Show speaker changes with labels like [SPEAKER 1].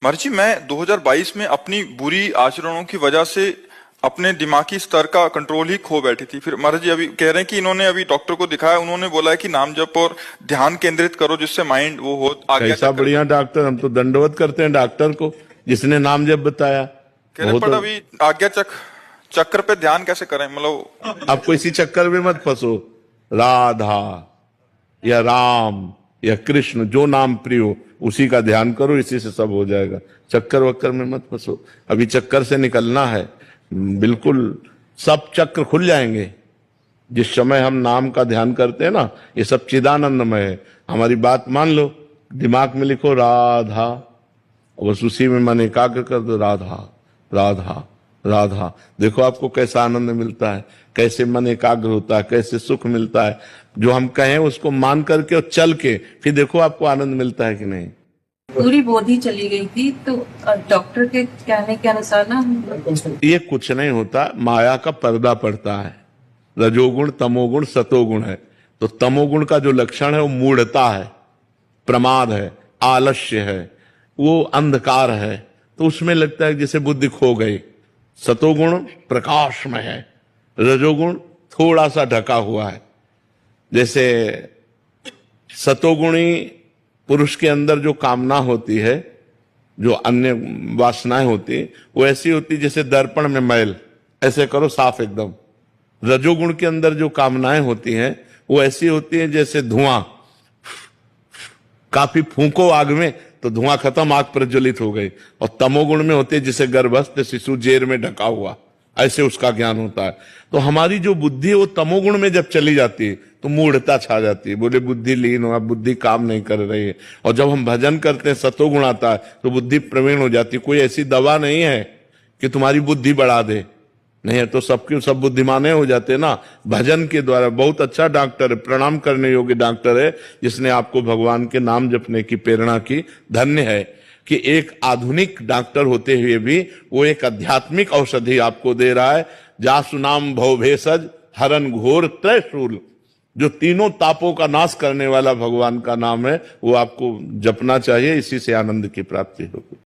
[SPEAKER 1] महर्षि, मैं 2022 में अपनी बुरी आचरणों की वजह से अपने दिमागी स्तर का कंट्रोल ही खो बैठी थी। फिर महर्षि अभी कह रहे हैं कि इन्होंने अभी डॉक्टर को दिखाया, उन्होंने बोला है कि नाम जप और ध्यान केंद्रित करो जिससे माइंड वो हो आगे।
[SPEAKER 2] कैसा बढ़िया डॉक्टर, हम तो दंडवत करते हैं डॉक्टर को जिसने नाम जप बताया।
[SPEAKER 1] कह रहे पर अभी आज्ञा चक्र पे ध्यान कैसे करें, मतलब
[SPEAKER 2] आपको इसी चक्कर में मत फंसो। राधा या राम या कृष्ण, जो नाम प्रिय हो उसी का ध्यान करो, इसी से सब हो जाएगा। चक्कर वक्कर में मत फंसो, अभी चक्कर से निकलना है। बिल्कुल सब चक्र खुल जाएंगे जिस समय हम नाम का ध्यान करते हैं ना। ये सब चिदानंदमय है। हमारी बात मान लो, दिमाग में लिखो राधा, बस उसी में मन एकाग्र कर दो, राधा राधा राधा। देखो आपको कैसा आनंद मिलता है, कैसे मन एकाग्र होता है, कैसे सुख मिलता है। जो हम कहें उसको मान करके और चल के फिर देखो आपको आनंद मिलता है कि नहीं।
[SPEAKER 3] पूरी बोधी चली गई थी, तो डॉक्टर के कहने के अनुसार ना
[SPEAKER 2] ये कुछ नहीं होता, माया का पर्दा पड़ता है। रजोगुण तमोगुण सतोगुण है। तो तमोगुण का जो लक्षण है वो मूढ़ता है, प्रमाद है, आलस्य है, वो अंधकार है। तो उसमें लगता है जैसे बुद्धि खो गई। सतोगुण प्रकाश में है, रजोगुण थोड़ा सा ढका हुआ है। जैसे सतोगुणी पुरुष के अंदर जो कामना होती है, जो अन्य वासनाएं होती है, वो ऐसी होती जैसे दर्पण में मैल, ऐसे करो साफ एकदम। रजोगुण के अंदर जो कामनाएं होती हैं वो ऐसी होती हैं जैसे धुआं, काफी फूंको आग में तो धुआं खत्म, आग प्रज्वलित हो गई। और तमोगुण में होते जैसे गर्भस्थ शिशु जेर में ढका हुआ, ऐसे उसका ज्ञान होता है। तो हमारी जो बुद्धि है वो तमोगुण में जब चली जाती है तो मूढ़ता छा जाती है। बोले बुद्धि लीन हो, बुद्धि काम नहीं कर रही है। और जब हम भजन करते हैं सतोगुण आता है तो बुद्धि प्रवीण हो जाती है। कोई ऐसी दवा नहीं है कि तुम्हारी बुद्धि बढ़ा दे, नहीं है तो सबके सब बुद्धिमाने हो जाते ना भजन के द्वारा। बहुत अच्छा डॉक्टर है, प्रणाम करने योग्य डॉक्टर है जिसने आपको भगवान के नाम जपने की प्रेरणा की। धन्य है कि एक आधुनिक डॉक्टर होते हुए भी वो एक आध्यात्मिक औषधि आपको दे रहा है। जासु नाम भव भेषज हरन घोर त्रैशूल, जो तीनों तापों का नाश करने वाला भगवान का नाम है, वो आपको जपना चाहिए। इसी से आनंद की प्राप्ति होगी।